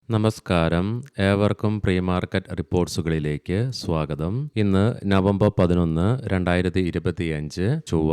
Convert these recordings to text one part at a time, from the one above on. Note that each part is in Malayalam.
നമസ്കാരം. ഏവർക്കും പ്രീ മാർക്കറ്റ് റിപ്പോർട്ട്സുകളിലേക്ക് സ്വാഗതം. ഇന്ന് നവംബർ 11, 2025 ചൊവ്വ.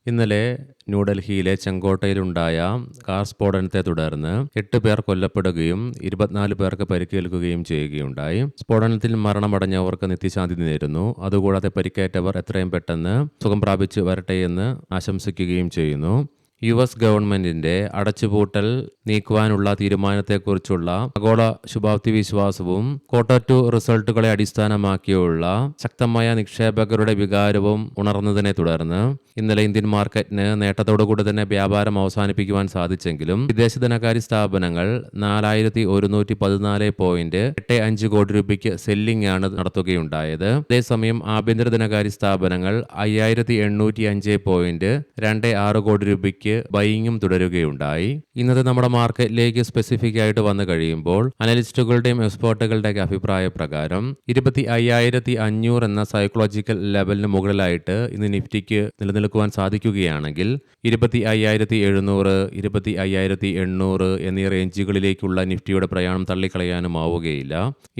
ഇന്നലെ ന്യൂഡൽഹിയിലെ ചെങ്കോട്ടയിലുണ്ടായ കാർ സ്ഫോടനത്തെ തുടർന്ന് 8 പേർ കൊല്ലപ്പെടുകയും 24 പേർക്ക് പരിക്കേൽക്കുകയും ചെയ്യുകയുണ്ടായി. സ്ഫോടനത്തിൽ മരണമടഞ്ഞവർക്ക് നിത്യശാന്തി നേരുന്നു. അതുകൂടാതെ പരിക്കേറ്റവർ എത്രയും പെട്ടെന്ന് സുഖം പ്രാപിച്ച് വരട്ടെയെന്ന് ആശംസിക്കുകയും ചെയ്യുന്നു. US ഗവൺമെന്റിന്റെ അടച്ചുപൂട്ടൽ നീക്കുവാനുള്ള തീരുമാനത്തെക്കുറിച്ചുള്ള ആഗോള ശുഭാപ്തി വിശ്വാസവും ക്വാർട്ടർ 2 റിസൾട്ടുകളെ അടിസ്ഥാനമാക്കിയുള്ള ശക്തമായ നിക്ഷേപകരുടെ വികാരവും ഉണർന്നതിനെ തുടർന്ന് ഇന്നലെ ഇന്ത്യൻ മാർക്കറ്റിന് നേട്ടത്തോടുകൂടി തന്നെ വ്യാപാരം അവസാനിപ്പിക്കുവാൻ സാധിച്ചെങ്കിലും വിദേശ ധനകാര്യ സ്ഥാപനങ്ങൾ 4114.85 കോടി രൂപയ്ക്ക് സെല്ലിംഗ് ആണ് നടത്തുകയുണ്ടായത്. അതേസമയം ആഭ്യന്തര ധനകാര്യ സ്ഥാപനങ്ങൾ 5805.26 കോടി രൂപയ്ക്ക് ബൈയിങ്ങും തുടരുകയുണ്ടായി. ഇന്നത്തെ നമ്മുടെ മാർക്കറ്റിലേക്ക് സ്പെസിഫിക് ആയിട്ട് വന്നു കഴിയുമ്പോൾ അനലിസ്റ്റുകളുടെയും എക്സ്പേർട്ടുകളുടെയൊക്കെ അഭിപ്രായ പ്രകാരം 25,500 എന്ന സൈക്കോളജിക്കൽ ലെവലിന് മുകളിലായിട്ട് ഇന്ന് നിഫ്റ്റിക്ക് നിലനിൽക്കുവാൻ സാധിക്കുകയാണെങ്കിൽ 25,700, 25,800 എന്നീ റേഞ്ചുകളിലേക്കുള്ള നിഫ്റ്റിയുടെ പ്രയാണം തള്ളിക്കളയാനും ആവുകയില്ല.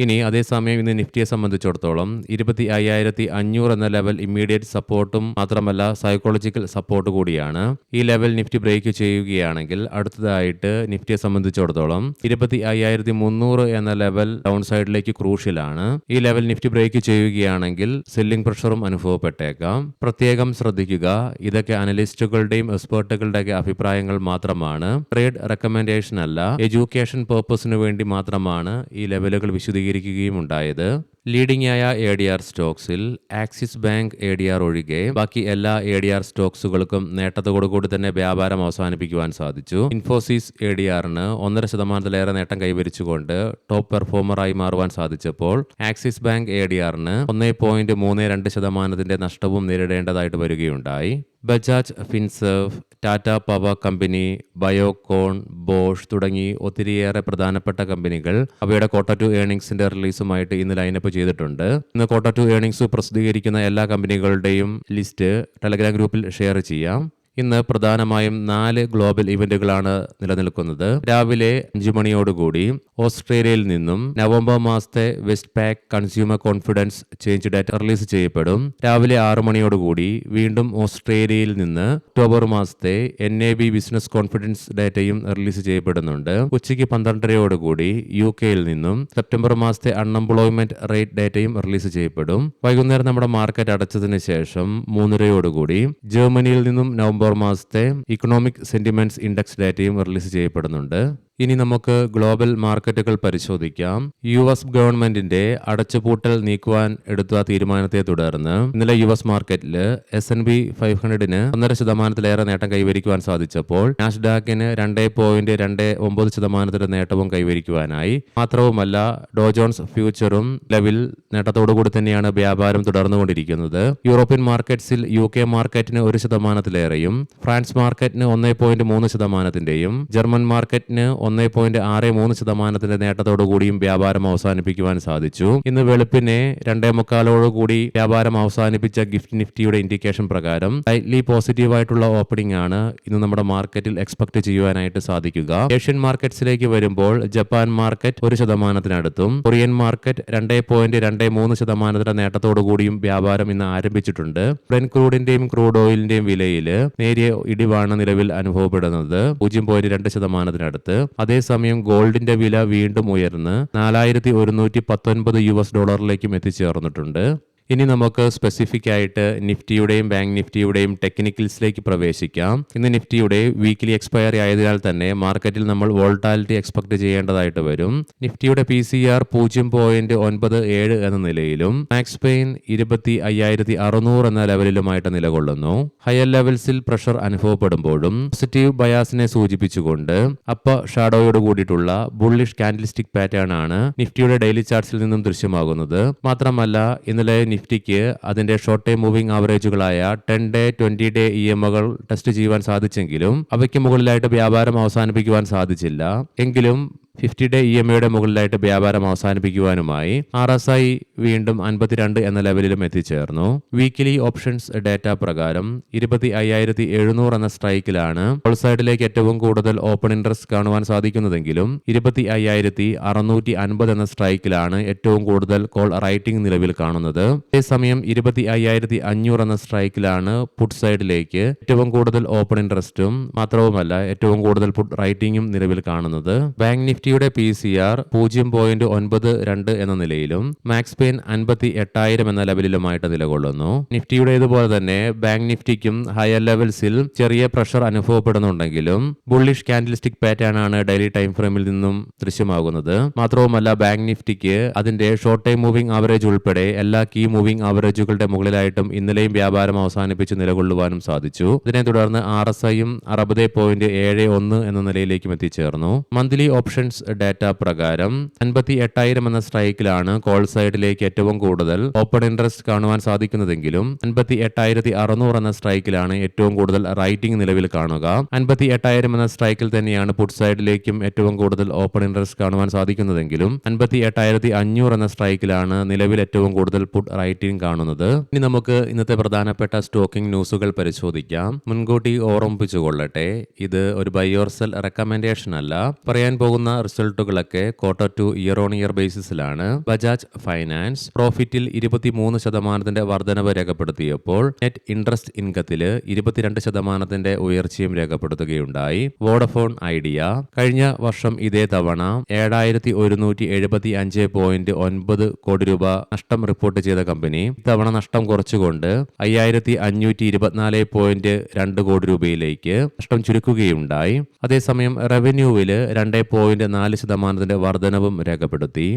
ഇനി അതേസമയം ഇന്ന് നിഫ്റ്റിയെ സംബന്ധിച്ചിടത്തോളം 25,500 എന്ന ലെവൽ ഇമ്മീഡിയറ്റ് സപ്പോർട്ടും മാത്രമല്ല സൈക്കോളജിക്കൽ സപ്പോർട്ട് കൂടിയാണ്. ഈ ലെവൽ നിഫ്റ്റി ബ്രേക്ക് ചെയ്യുകയാണെങ്കിൽ അടുത്തതായിട്ട് നിഫ്റ്റിയെ സംബന്ധിച്ചിടത്തോളം 25,300 എന്ന ലെവൽ ഡൗൺ സൈഡിലേക്ക് ക്രൂഷ്യലാണ്. ഈ ലെവൽ നിഫ്റ്റി ബ്രേക്ക് ചെയ്യുകയാണെങ്കിൽ സെല്ലിംഗ് പ്രഷറും അനുഭവപ്പെട്ടേക്കാം. പ്രത്യേകം ശ്രദ്ധിക്കുക, ഇതൊക്കെ അനലിസ്റ്റുകളുടെയും എക്സ്പേർട്ടുകളുടെയൊക്കെ അഭിപ്രായങ്ങൾ മാത്രമാണ്. ട്രേഡ് റെക്കമെൻഡേഷൻ അല്ല, എഡ്യൂക്കേഷൻ പർപ്പസിന് വേണ്ടി മാത്രമാണ് ഈ ലെവലുകൾ വിശദീകരിക്കുകയും ഉണ്ടായത്. ലീഡിംഗ് ആയ ADR സ്റ്റോക്സിൽ ആക്സിസ് ബാങ്ക് ADR ഒഴികെ ബാക്കി എല്ലാ ADR സ്റ്റോക്സുകൾക്കും നേട്ടത്തോടുകൂടി തന്നെ വ്യാപാരം അവസാനിപ്പിക്കുവാൻ സാധിച്ചു. ഇൻഫോസിസ് ADRന് 1.5% നേട്ടം കൈവരിച്ചുകൊണ്ട് ടോപ്പ് പെർഫോമറായി മാറുവാൻ സാധിച്ചപ്പോൾ ആക്സിസ് ബാങ്ക് ADRന് 1.32% നഷ്ടവും നേരിടേണ്ടതായിട്ട് വരികയുണ്ടായി. Bajaj Finserv, Tata power company, Biocon, Bosch തുടങ്ങി ഒത്തിരിയേറെ പ്രധാനപ്പെട്ട കമ്പനികൾ അവയുടെ ക്വാർട്ടർ 2 ഏർണിംഗ്സിന്റെ റിലീസുമായിട്ട് ഇന്ന് ലൈനപ്പ് ചെയ്തിട്ടുണ്ട്. ഇന്ന് ക്വാർട്ടർ 2 ഏർണിംഗ്സ് പ്രസിദ്ധീകരിക്കുന്ന എല്ലാ കമ്പനികളുടെയും ലിസ്റ്റ് ടെലഗ്രാം ഗ്രൂപ്പിൽ ഷെയർ ചെയ്യാം. ഇന്ന് പ്രധാനമായും 4 ഗ്ലോബൽ ഇവന്റുകളാണ് നിലനിൽക്കുന്നത്. രാവിലെ 5 മണിയോടുകൂടി ഓസ്ട്രേലിയയിൽ നിന്നും നവംബർ മാസത്തെ Westpac consumer confidence change data release ചെയ്യപ്പെടും. രാവിലെ 6 മണിയോടുകൂടി വീണ്ടും ഓസ്ട്രേലിയയിൽ നിന്ന് ഒക്ടോബർ മാസത്തെ NAB ബിസിനസ് കോൺഫിഡൻസ് ഡാറ്റയും റിലീസ് ചെയ്യപ്പെടുന്നുണ്ട്. ഉച്ചയ്ക്ക് 12:30 UK-യിൽ നിന്നും സെപ്റ്റംബർ മാസത്തെ അൺഎംപ്ലോയ്മെന്റ് റേറ്റ് ഡാറ്റയും റിലീസ് ചെയ്യപ്പെടും. വൈകുന്നേരം നമ്മുടെ മാർക്കറ്റ് അടച്ചതിന് ശേഷം 3:30 ജർമ്മനിയിൽ നിന്നും നവംബർ മാസത്തെ ഇക്കണോമിക് സെന്റിമെന്റ്സ് ഇൻഡെക്സ് ഡാറ്റയും റിലീസ് ചെയ്യപ്പെടുന്നുണ്ട്. ഇനി നമുക്ക് ഗ്ലോബൽ മാർക്കറ്റുകൾ പരിശോധിക്കാം. US ഗവൺമെന്റിന്റെ അടച്ചുപൂട്ടൽ നീക്കുവാൻ എടുത്ത തീരുമാനത്തെ തുടർന്ന് ഇന്നലെ US മാർക്കറ്റിൽ S&P 500-ന് 1.5% നേട്ടം കൈവരിക്കുവാൻ സാധിച്ചപ്പോൾ നാസ്ഡാക്കിന് 2.29% നേട്ടവും കൈവരിക്കുവാനായി. മാത്രവുമല്ല ഡോ ജോൺസ് ഫ്യൂച്ചറും ലെവൽ നേട്ടത്തോടുകൂടി തന്നെയാണ് വ്യാപാരം തുടർന്നുകൊണ്ടിരിക്കുന്നത്. യൂറോപ്യൻ മാർക്കറ്റ്സിൽ UK മാർക്കറ്റിന് 1%-ലേറെയും ഫ്രാൻസ് മാർക്കറ്റിന് 1.3%-ന്റെയും ജർമ്മൻ മാർക്കറ്റിന് 1.63% നേട്ടത്തോടുകൂടിയും വ്യാപാരം അവസാനിപ്പിക്കുവാൻ സാധിച്ചു. ഇന്ന് വെളുപ്പിനെ 2:45 വ്യാപാരം അവസാനിപ്പിച്ച ഗിഫ്റ്റ് നിഫ്റ്റിയുടെ ഇൻഡിക്കേഷൻ പ്രകാരം സ്ലൈറ്റ്ലി പോസിറ്റീവായിട്ടുള്ള ഓപ്പണിംഗ് ആണ് ഇന്ന് നമ്മുടെ മാർക്കറ്റിൽ എക്സ്പെക്ട് ചെയ്യുവാനായിട്ട് സാധിക്കുക. ഏഷ്യൻ മാർക്കറ്റ്സിലേക്ക് വരുമ്പോൾ ജപ്പാൻ മാർക്കറ്റ് 1%-നടുത്തും കൊറിയൻ മാർക്കറ്റ് 2.23% നേട്ടത്തോടുകൂടിയും വ്യാപാരം ഇന്ന് ആരംഭിച്ചിട്ടുണ്ട്. ബ്രെന്റ് ക്രൂഡിന്റെയും ക്രൂഡ് ഓയിലിന്റെയും വിലയിൽ നേരിയ ഇടിവാണ് നിലവിൽ അനുഭവപ്പെടുന്നത്, 0.2%-നടുത്ത്. അതേസമയം ഗോൾഡിന്റെ വില വീണ്ടും ഉയർന്ന് $4,119 എത്തിച്ചേർന്നിട്ടുണ്ട്. ഇനി നമുക്ക് സ്പെസിഫിക് ആയിട്ട് നിഫ്റ്റിയുടെയും ബാങ്ക് നിഫ്റ്റിയുടെയും ടെക്നിക്കൽസിലേക്ക് പ്രവേശിക്കാം. ഇന്ന് നിഫ്റ്റിയുടെ വീക്കിലി എക്സ്പയറി ആയതിനാൽ തന്നെ മാർക്കറ്റിൽ നമ്മൾ വോൾട്ടാലിറ്റി എക്സ്പെക്ട് ചെയ്യേണ്ടതായിട്ട് വരും. നിഫ്റ്റിയുടെ PCR 0.97 എന്ന നിലയിലും മാക്സ് പെയിൻ 25,600 എന്ന ലെവലിലുമായിട്ട് നിലകൊള്ളുന്നു. ഹയർ ലെവൽസിൽ പ്രഷർ അനുഭവപ്പെടുമ്പോഴും പോസിറ്റീവ് ബയാസിനെ സൂചിപ്പിച്ചുകൊണ്ട് അപ്പർ ഷാഡോയോട് കൂടിയിട്ടുള്ള ബുള്ളിഷ് കാൻഡിൽസ്റ്റിക് പാറ്റേൺ ആണ് നിഫ്റ്റിയുടെ ഡെയിലി ചാർട്ട്സിൽ നിന്നും ദൃശ്യമാകുന്നത്. മാത്രമല്ല ഇന്നലെ നിഫ്റ്റിക്ക് അതിന്റെ ഷോർട്ട് ടൈം മൂവിംഗ് ആവറേജുകളായ 10-day 20-day EMകൾ ടെസ്റ്റ് ചെയ്യുവാൻ സാധിച്ചെങ്കിലും അവയ്ക്ക് മുകളിലായിട്ട് വ്യാപാരം അവസാനിപ്പിക്കുവാൻ സാധിച്ചില്ല. എങ്കിലും 50-ഡേ EMAയുടെ മുകളിലായിട്ട് വ്യാപാരം അവസാനിപ്പിക്കുവാനുമായി RSI വീണ്ടും 52 എന്ന ലെവലിലും എത്തിച്ചേർന്നു. വീക്കിലി ഓപ്ഷൻസ് ഡേറ്റ പ്രകാരം 25,700 എന്ന സ്ട്രൈക്കിലാണ് കോൾ സൈഡിലേക്ക് ഏറ്റവും കൂടുതൽ ഓപ്പൺ ഇൻട്രസ്റ്റ് കാണുവാൻ സാധിക്കുന്നതെങ്കിലും 25,650 എന്ന സ്ട്രൈക്കിലാണ് ഏറ്റവും കൂടുതൽ കോൾ റൈറ്റിംഗ് നിലവിൽ കാണുന്നത്. അതേസമയം 25,500 എന്ന സ്ട്രൈക്കിലാണ് പുട്ട് സൈഡിലേക്ക് ഏറ്റവും കൂടുതൽ ഓപ്പൺ ഇൻട്രസ്റ്റും മാത്രവുമല്ല ഏറ്റവും കൂടുതൽ പുട്ട് റൈറ്റിംഗും നിലവിൽ കാണുന്നത്. ബാങ്ക് നിഫ്റ്റിയുടെ PCR 0.92 എന്ന നിലയിലും മാക്സ് പെയിൻ 58,000 എന്ന ലെവലിലുമായിട്ട് നിലകൊള്ളുന്നു. നിഫ്റ്റിയുടെ ഇതുപോലെ തന്നെ ബാങ്ക് നിഫ്റ്റിക്കും ഹയർ ലെവൽസിൽ ചെറിയ പ്രഷർ അനുഭവപ്പെടുന്നുണ്ടെങ്കിലും ബുള്ളിഷ് കാൻഡിൽസ്റ്റിക് പാറ്റേൺ ആണ് ഡെയിലി ടൈം ഫ്രെയിമിൽ നിന്നും ദൃശ്യമാകുന്നത്. മാത്രവുമല്ല ബാങ്ക് നിഫ്റ്റിക്ക് അതിന്റെ ഷോർട്ട് ടൈം മൂവിംഗ് ആവറേജ് ഉൾപ്പെടെ എല്ലാ കീ മൂവിംഗ് ആവറേജുകളുടെ മുകളിലായിട്ടും ഇന്നലെയും വ്യാപാരം അവസാനിപ്പിച്ച് നിലകൊള്ളുവാനും സാധിച്ചു. ഇതിനെ തുടർന്ന് RSIയും 60.71 എന്ന നിലയിലേക്കും എത്തിച്ചേർന്നു. മന്ത്ലി ഓപ്ഷൻസ് ഡാറ്റ പ്രകാരം 58,000 എന്ന സ്ട്രൈക്കിലാണ് കോൾ സൈഡിലേക്ക് ഏറ്റവും കൂടുതൽ ഓപ്പൺ ഇൻട്രസ്റ്റ് കാണുവാൻ സാധിക്കുന്നതെങ്കിലും 58,600 എന്ന സ്ട്രൈക്കിലാണ് ഏറ്റവും കൂടുതൽ റൈറ്റിംഗ് നിലവിൽ കാണുക. 58,000 എന്ന സ്ട്രൈക്കിൽ തന്നെയാണ് പുട്ട് സൈഡിലേക്കും ഏറ്റവും കൂടുതൽ ഓപ്പൺ ഇൻട്രസ്റ്റ് കാണുവാൻ സാധിക്കുന്നതെങ്കിലും 58,500 എന്ന സ്ട്രൈക്കിലാണ് നിലവിൽ ഏറ്റവും കൂടുതൽ പുട്ട് റൈറ്റിംഗ് കാണുന്നത്. ഇനി നമുക്ക് ഇന്നത്തെ പ്രധാനപ്പെട്ട സ്റ്റോക്കിംഗ് ന്യൂസുകൾ പരിശോധിക്കാം. മുൻകൂട്ടി ഓർമ്മിപ്പിച്ചുകൊള്ളട്ടെ, ഇത് ഒരു ബൈ ഓർ സെൽ റെക്കമെൻഡേഷൻ അല്ല. പറയാൻ പോകുന്ന റിസൾട്ടുകളൊക്കെ quarter two year on year ബേസിസിലാണ്. ബജാജ് ഫൈനാൻസ് പ്രോഫിറ്റിൽ 23% വർധനവ് രേഖപ്പെടുത്തിയപ്പോൾ നെറ്റ് ഇൻട്രസ്റ്റ് ഇൻകത്തില് 22% ഉയർച്ചയും രേഖപ്പെടുത്തുകയുണ്ടായി. വോഡഫോൺ ഐഡിയ കഴിഞ്ഞ വർഷം ഇതേ തവണ 7,175.9 കോടി രൂപ നഷ്ടം റിപ്പോർട്ട് ചെയ്ത കമ്പനി ഇത്തവണ നഷ്ടം കുറച്ചുകൊണ്ട് 5,524.2 കോടി രൂപയിലേക്ക് നഷ്ടം ചുരുക്കുകയുണ്ടായി. അതേസമയം റവന്യൂവില് 2.4% വർധനവും രേഖപ്പെടുത്തി.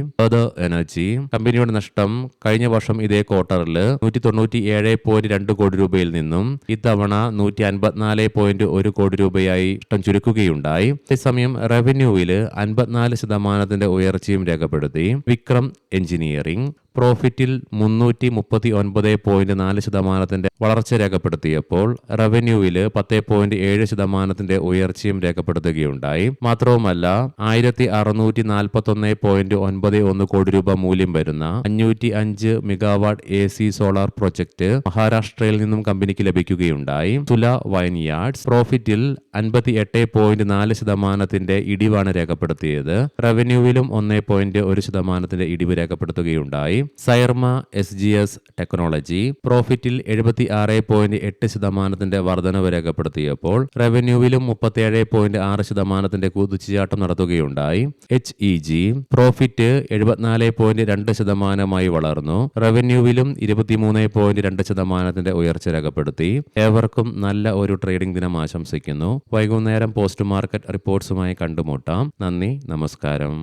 എനർജി കമ്പനിയുടെ നഷ്ടം കഴിഞ്ഞ വർഷം ഇതേ ക്വാർട്ടറിൽ 197.2 കോടി രൂപയിൽ നിന്നും ഇത്തവണ 154.1 കോടി രൂപയായി നഷ്ടം ചുരുക്കുകയുണ്ടായി. അതേസമയം റവന്യൂവിൽ 54% ഉയർച്ചയും രേഖപ്പെടുത്തി. വിക്രം എഞ്ചിനീയറിംഗ് പ്രോഫിറ്റിൽ 339.4% വളർച്ച രേഖപ്പെടുത്തിയപ്പോൾ റവന്യൂവില് 10.7% ഉയർച്ചയും രേഖപ്പെടുത്തുകയുണ്ടായി. മാത്രവുമല്ല 1,641.91 കോടി രൂപ മൂല്യം വരുന്ന 505 മെഗാവാട്ട് AC സോളാർ പ്രൊജക്ട് മഹാരാഷ്ട്രയിൽ നിന്നും കമ്പനിക്ക് ലഭിക്കുകയുണ്ടായി. തുല വൈൻയാർഡ്സ് പ്രോഫിറ്റിൽ 58.4% ഇടിവാണ് രേഖപ്പെടുത്തിയത്. റവന്യൂവിലും 1.1% ഇടിവ് രേഖപ്പെടുത്തുകയുണ്ടായി. സൈർമ SGS ടെക്നോളജി പ്രോഫിറ്റിൽ 76.8% വർധനവ് രേഖപ്പെടുത്തിയപ്പോൾ റവന്യൂവിലും 37.6% കുതിച്ചുചാട്ടം നടത്തുകയുണ്ടായി. HEG പ്രോഫിറ്റ് 74.2% വളർന്നു. റവന്യൂവിലും 23.2% ഉയർച്ച രേഖപ്പെടുത്തി. ഏവർക്കും നല്ല ഒരു ട്രേഡിംഗ് ദിനം ആശംസിക്കുന്നു. വൈകുന്നേരം പോസ്റ്റ് മാർക്കറ്റ് റിപ്പോർട്ട്സുമായി കണ്ടുമുട്ടാം. നന്ദി, നമസ്കാരം.